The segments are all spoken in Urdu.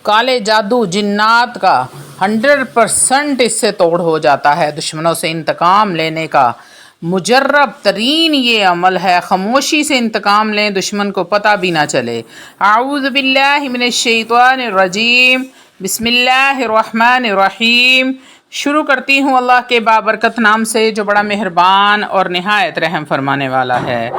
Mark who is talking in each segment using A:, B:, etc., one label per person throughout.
A: کالے جادو جنات کا 100% اس سے توڑ ہو جاتا ہے۔ دشمنوں سے انتقام لینے کا مجرب ترین یہ عمل ہے۔ خاموشی سے انتقام لیں، دشمن کو پتہ بھی نہ چلے۔ اعوذ باللہ من الشیطان الرجیم، بسم اللہ الرحمن الرحیم۔ شروع کرتی ہوں اللہ کے بابرکت نام سے جو بڑا مہربان اور نہایت رحم فرمانے والا ہے۔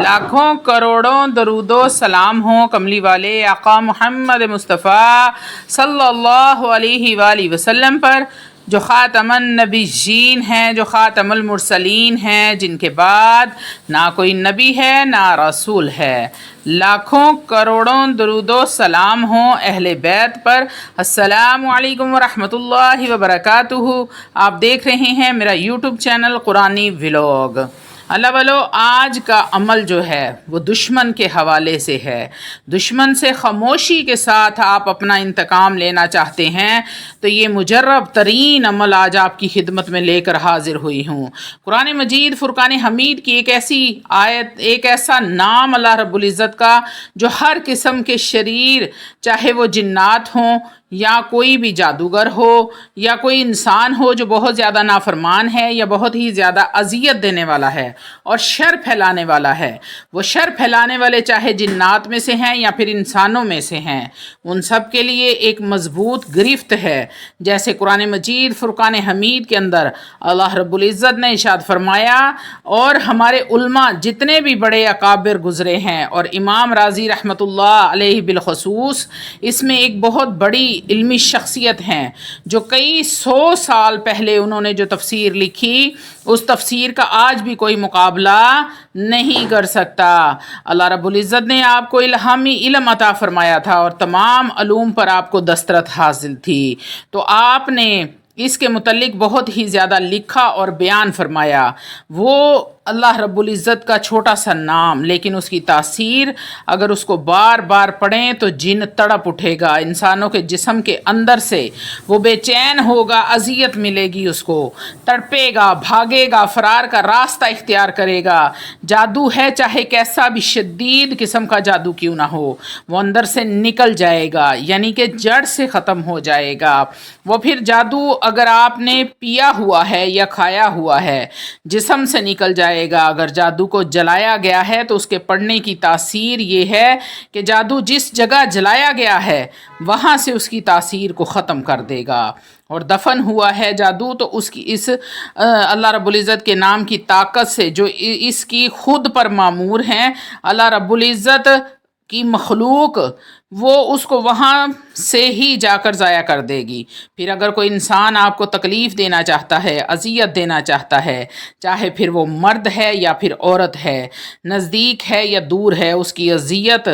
A: لاکھوں کروڑوں درود و سلام ہوں کملی والے آقا محمد مصطفیٰ صلی اللہ علیہ وآلہ وسلم پر، جو خاتم النبیین ہیں، جو خاتم المرسلین ہیں، جن کے بعد نہ کوئی نبی ہے نہ رسول ہے۔ لاکھوں کروڑوں درود و سلام ہوں اہل بیت پر۔ السلام علیکم ورحمۃ اللہ وبرکاتہ۔ آپ دیکھ رہے ہیں میرا یوٹیوب چینل قرآنی ولاگ۔ اللہ والو، آج کا عمل جو ہے وہ دشمن کے حوالے سے ہے۔ دشمن سے خاموشی کے ساتھ آپ اپنا انتقام لینا چاہتے ہیں تو یہ مجرب ترین عمل آج آپ کی خدمت میں لے کر حاضر ہوئی ہوں۔ قرآن مجید فرقان حمید کی ایک ایسی آیت، ایک ایسا نام اللہ رب العزت کا جو ہر قسم کے شریر، چاہے وہ جنات ہوں یا کوئی بھی جادوگر ہو یا کوئی انسان ہو جو بہت زیادہ نافرمان ہے یا بہت ہی زیادہ اذیت دینے والا ہے اور شر پھیلانے والا ہے، وہ شر پھیلانے والے چاہے جنات میں سے ہیں یا پھر انسانوں میں سے ہیں، ان سب کے لیے ایک مضبوط گرفت ہے۔ جیسے قرآن مجید فرقان حمید کے اندر اللہ رب العزت نے ارشاد فرمایا، اور ہمارے علماء جتنے بھی بڑے اکابر گزرے ہیں اور امام رازی رحمۃ اللہ علیہ بالخصوص اس میں ایک بہت بڑی علمی شخصیت ہیں، جو کئی 100 سال پہلے انہوں نے جو تفسیر لکھی اس تفسیر کا آج بھی کوئی مقابلہ نہیں کر سکتا۔ اللہ رب العزت نے آپ کو الہامی علم عطا فرمایا تھا اور تمام علوم پر آپ کو دسترس حاصل تھی، تو آپ نے اس کے متعلق بہت ہی زیادہ لکھا اور بیان فرمایا۔ وہ اللہ رب العزت کا چھوٹا سا نام، لیکن اس کی تاثیر اگر اس کو بار بار پڑھیں تو جن تڑپ اٹھے گا، انسانوں کے جسم کے اندر سے وہ بے چین ہوگا، اذیت ملے گی، اس کو تڑپے گا، بھاگے گا، فرار کا راستہ اختیار کرے گا۔ جادو ہے چاہے کیسا بھی شدید قسم کا جادو کیوں نہ ہو، وہ اندر سے نکل جائے گا، یعنی کہ جڑ سے ختم ہو جائے گا۔ وہ پھر جادو اگر آپ نے پیا ہوا ہے یا کھایا ہوا ہے جسم سے نکل جائے گا۔ اگر جادو کو جلایا گیا ہے تو اس کے پڑنے کی تاثیر یہ ہے کہ جادو جس جگہ جلایا گیا ہے وہاں سے اس کی تاثیر کو ختم کر دے گا۔ اور دفن ہوا ہے جادو تو اس اللہ رب العزت کے نام کی طاقت سے جو اس کی خود پر مامور ہیں، اللہ رب العزت کی مخلوق وہ اس کو وہاں سے ہی جا کر ضائع کر دے گی۔ پھر اگر کوئی انسان آپ کو تکلیف دینا چاہتا ہے، اذیت دینا چاہتا ہے، چاہے پھر وہ مرد ہے یا پھر عورت ہے، نزدیک ہے یا دور ہے، اس کی اذیت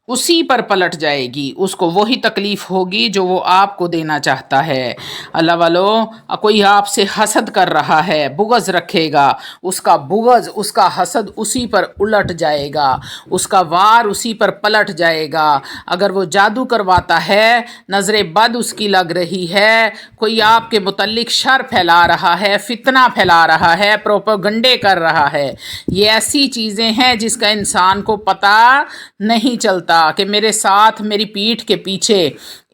A: اسی پر پلٹ جائے گی، اس کو وہی تکلیف ہوگی جو وہ آپ کو دینا چاہتا ہے۔ اللہ والو، کوئی آپ سے حسد کر رہا ہے، بغض رکھے گا، اس کا بغض، اس کا حسد اسی پر الٹ جائے گا، اس کا وار اسی پر پلٹ جائے گا۔ اگر وہ جادو کرواتا ہے، نظر بد اس کی لگ رہی ہے، کوئی آپ کے متعلق شر پھیلا رہا ہے، فتنہ پھیلا رہا ہے، پروپیگنڈے کر رہا ہے، یہ ایسی چیزیں ہیں جس کا انسان کو پتہ نہیں چلتا کہ میرے ساتھ، میری پیٹھ کے پیچھے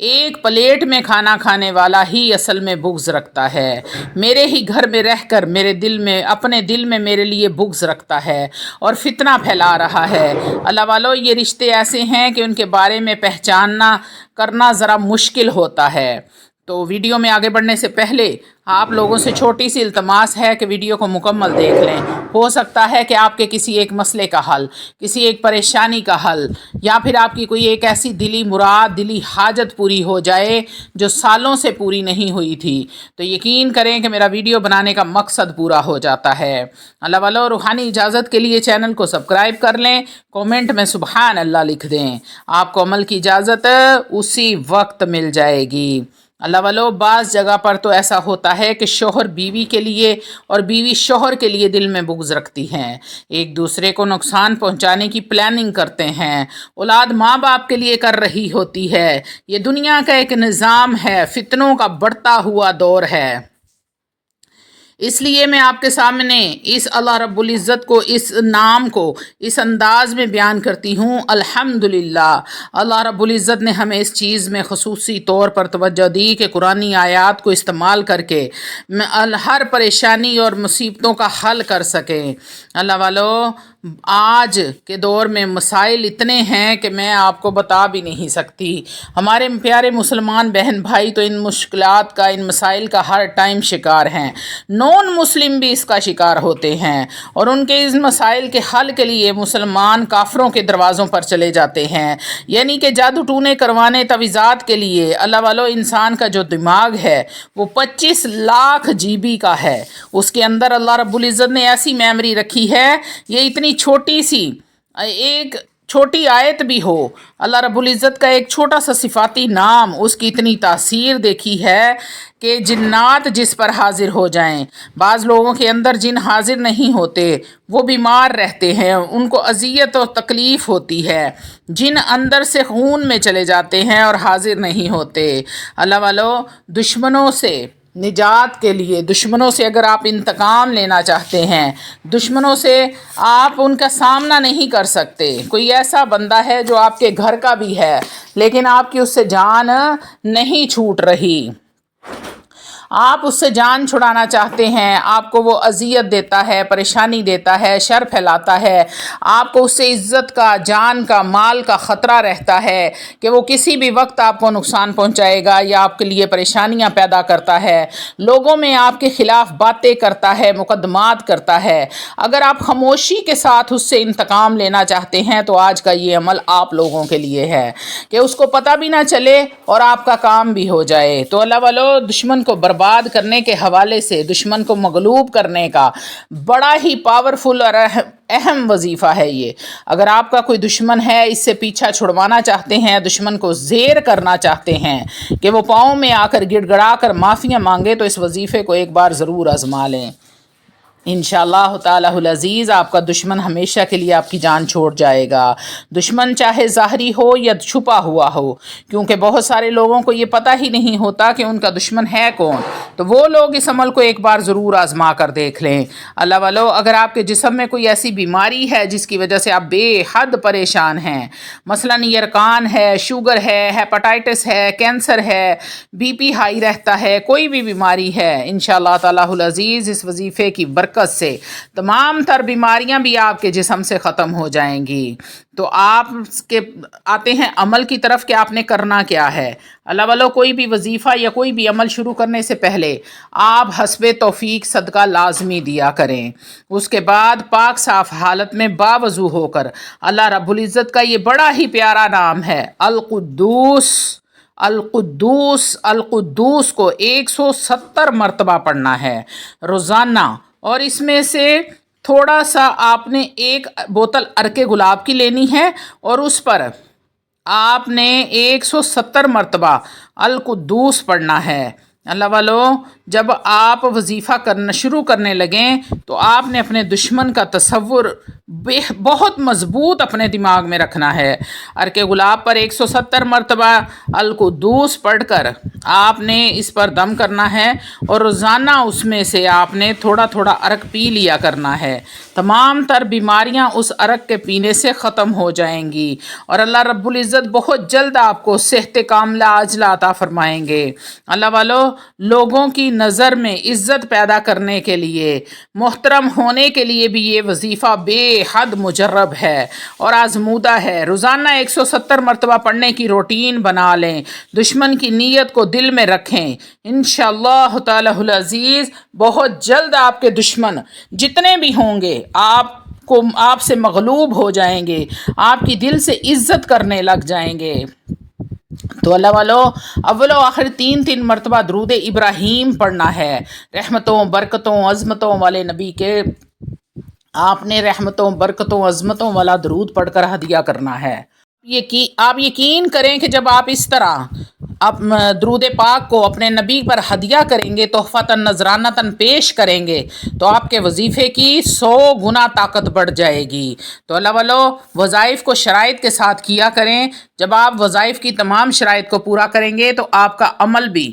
A: ایک پلیٹ میں کھانا کھانے والا ہی اصل میں بغض رکھتا ہے، میرے ہی گھر میں رہ کر میرے دل میں، اپنے دل میں میرے لیے بغض رکھتا ہے اور فتنہ پھیلا رہا ہے۔ اللہ والو، یہ رشتے ایسے ہیں کہ ان کے بارے میں پہچاننا کرنا ذرا مشکل ہوتا ہے۔ تو ویڈیو میں آگے بڑھنے سے پہلے آپ لوگوں سے چھوٹی سی التماس ہے کہ ویڈیو کو مکمل دیکھ لیں۔ ہو سکتا ہے کہ آپ کے کسی ایک مسئلے کا حل، کسی ایک پریشانی کا حل، یا پھر آپ کی کوئی ایک ایسی دلی مراد، دلی حاجت پوری ہو جائے جو سالوں سے پوری نہیں ہوئی تھی۔ تو یقین کریں کہ میرا ویڈیو بنانے کا مقصد پورا ہو جاتا ہے۔ اللہ والو، روحانی اجازت کے لیے چینل کو سبسکرائب کر لیں، کومنٹ میں سبحان اللہ لکھ دیں، آپ کو عمل کی اجازت اسی وقت مل جائے گی۔ اللہ والو، بعض جگہ پر تو ایسا ہوتا ہے کہ شوہر بیوی کے لیے اور بیوی شوہر کے لیے دل میں بغض رکھتی ہیں، ایک دوسرے کو نقصان پہنچانے کی پلاننگ کرتے ہیں، اولاد ماں باپ کے لیے کر رہی ہوتی ہے۔ یہ دنیا کا ایک نظام ہے، فتنوں کا بڑھتا ہوا دور ہے۔ اس لیے میں آپ کے سامنے اس اللہ رب العزت کو، اس نام کو اس انداز میں بیان کرتی ہوں۔ الحمدللہ اللہ رب العزت نے ہمیں اس چیز میں خصوصی طور پر توجہ دی کہ قرآنی آیات کو استعمال کر کے ہر پریشانی اور مصیبتوں کا حل کر سکیں۔ اللہ والو، آج کے دور میں مسائل اتنے ہیں کہ میں آپ کو بتا بھی نہیں سکتی۔ ہمارے پیارے مسلمان بہن بھائی تو ان مشکلات کا، ان مسائل کا ہر ٹائم شکار ہیں۔ نون مسلم بھی اس کا شکار ہوتے ہیں، اور ان کے اس مسائل کے حل کے لیے مسلمان کافروں کے دروازوں پر چلے جاتے ہیں، یعنی کہ جادو ٹونے کروانے، تعویذات کے لیے۔ اللہ والو، انسان کا جو دماغ ہے وہ 25 لاکھ جی بی کا ہے، اس کے اندر اللہ رب العزت نے ایسی میموری رکھی ہے، یہ اتنی چھوٹی سی ایک چھوٹی آیت بھی ہو، اللہ رب العزت کا ایک چھوٹا سا صفاتی نام، اس کی اتنی تاثیر دیکھی ہے کہ جنات جس پر حاضر ہو جائیں۔ بعض لوگوں کے اندر جن حاضر نہیں ہوتے، وہ بیمار رہتے ہیں، ان کو اذیت اور تکلیف ہوتی ہے۔ جن اندر سے خون میں چلے جاتے ہیں اور حاضر نہیں ہوتے۔ اللہ والو، دشمنوں سے نجات کے لیے، دشمنوں سے اگر آپ انتقام لینا چاہتے ہیں، دشمنوں سے آپ ان کا سامنا نہیں کر سکتے، کوئی ایسا بندہ ہے جو آپ کے گھر کا بھی ہے لیکن آپ کی اس سے جان نہیں چھوٹ رہی، آپ اس سے جان چھڑانا چاہتے ہیں، آپ کو وہ اذیت دیتا ہے، پریشانی دیتا ہے، شر پھیلاتا ہے، آپ کو اس سے عزت کا، جان کا، مال کا خطرہ رہتا ہے کہ وہ کسی بھی وقت آپ کو نقصان پہنچائے گا یا آپ کے لیے پریشانیاں پیدا کرتا ہے، لوگوں میں آپ کے خلاف باتیں کرتا ہے، مقدمات کرتا ہے۔ اگر آپ خاموشی کے ساتھ اس سے انتقام لینا چاہتے ہیں تو آج کا یہ عمل آپ لوگوں کے لیے ہے کہ اس کو پتہ بھی نہ چلے اور آپ کا کام بھی ہو جائے۔ تو اللہ والو، دشمن کو برباد کرنے کے حوالے سے، دشمن کو مغلوب کرنے کا بڑا ہی پاورفل اور اہم وظیفہ ہے یہ۔ اگر آپ کا کوئی دشمن ہے، اس سے پیچھا چھڑوانا چاہتے ہیں، دشمن کو زیر کرنا چاہتے ہیں کہ وہ پاؤں میں آ کر گڑ گڑا کر معافیاں مانگے، تو اس وظیفے کو ایک بار ضرور آزما لیں۔ انشاءاللہ تعالی العزیز آپ کا دشمن ہمیشہ کے لیے آپ کی جان چھوڑ جائے گا، دشمن چاہے ظاہری ہو یا چھپا ہوا ہو، کیونکہ بہت سارے لوگوں کو یہ پتہ ہی نہیں ہوتا کہ ان کا دشمن ہے کون۔ تو وہ لوگ اس عمل کو ایک بار ضرور آزما کر دیکھ لیں۔ اللہ والو، اگر آپ کے جسم میں کوئی ایسی بیماری ہے جس کی وجہ سے آپ بے حد پریشان ہیں، مثلاً یرقان ہے، شوگر ہے، ہیپاٹائٹس ہے، کینسر ہے، بی پی ہائی رہتا ہے، کوئی بھی بیماری ہے، انشاءاللہ تعالی العزیز اس وظیفے کی برکت سے تمام تر بیماریاں بھی آپ کے جسم سے ختم ہو جائیں گی۔ تو آپ کے آتے ہیں عمل کی طرف کہ آپ نے کرنا کیا ہے۔ اللہ والو، کوئی بھی وظیفہ یا کوئی بھی عمل شروع کرنے سے پہلے آپ حسب توفیق صدقہ لازمی دیا کریں۔ اس کے بعد پاک صاف حالت میں باوضو ہو کر اللہ رب العزت کا یہ بڑا ہی پیارا نام ہے القدوس، القدوس، القدوس کو 170 مرتبہ پڑھنا ہے روزانہ، اور اس میں سے تھوڑا سا آپ نے ایک بوتل عرق گلاب کی لینی ہے اور اس پر آپ نے 170 مرتبہ القدوس پڑھنا ہے۔ اللہ والو، جب آپ وظیفہ کرنا شروع کرنے لگیں تو آپ نے اپنے دشمن کا تصور بہت مضبوط اپنے دماغ میں رکھنا ہے۔ عرق گلاب پر 170 مرتبہ القدوس پڑھ کر آپ نے اس پر دم کرنا ہے، اور روزانہ اس میں سے آپ نے تھوڑا تھوڑا عرق پی لیا کرنا ہے۔ تمام تر بیماریاں اس عرق کے پینے سے ختم ہو جائیں گی، اور اللہ رب العزت بہت جلد آپ کو صحت کاملہ عاجلہ عطا فرمائیں گے۔ اللہ والو، لوگوں کی نظر میں عزت پیدا کرنے کے لیے، محترم ہونے کے لیے بھی یہ وظیفہ بے حد مجرب ہے اور آزمودہ ہے۔ روزانہ 170 مرتبہ پڑھنے کی روٹین بنا لیں، دشمن کی نیت کو دل میں رکھیں، انشاءاللہ تعالی العزیز بہت جلد آپ کے دشمن جتنے بھی ہوں گے آپ سے مغلوب ہو جائیں گے، آپ کی دل سے عزت کرنے لگ جائیں گے۔ تو اللہ والو، اول و آخر 3 مرتبہ درود ابراہیم پڑھنا ہے۔ رحمتوں، برکتوں، عظمتوں والے نبی کے آپ نے رحمتوں، برکتوں، عظمتوں والا درود پڑھ کر ہدیہ کرنا ہے۔ آپ یقین کریں کہ جب آپ اس طرح درود پاک کو اپنے نبی پر ہدیہ کریں گے، تحفتاً نذرانتاً پیش کریں گے، تو آپ کے وظیفے کی 100 گنا طاقت بڑھ جائے گی۔ تو اللہ والو، وظائف کو شرائط کے ساتھ کیا کریں۔ جب آپ وظائف کی تمام شرائط کو پورا کریں گے تو آپ کا عمل بھی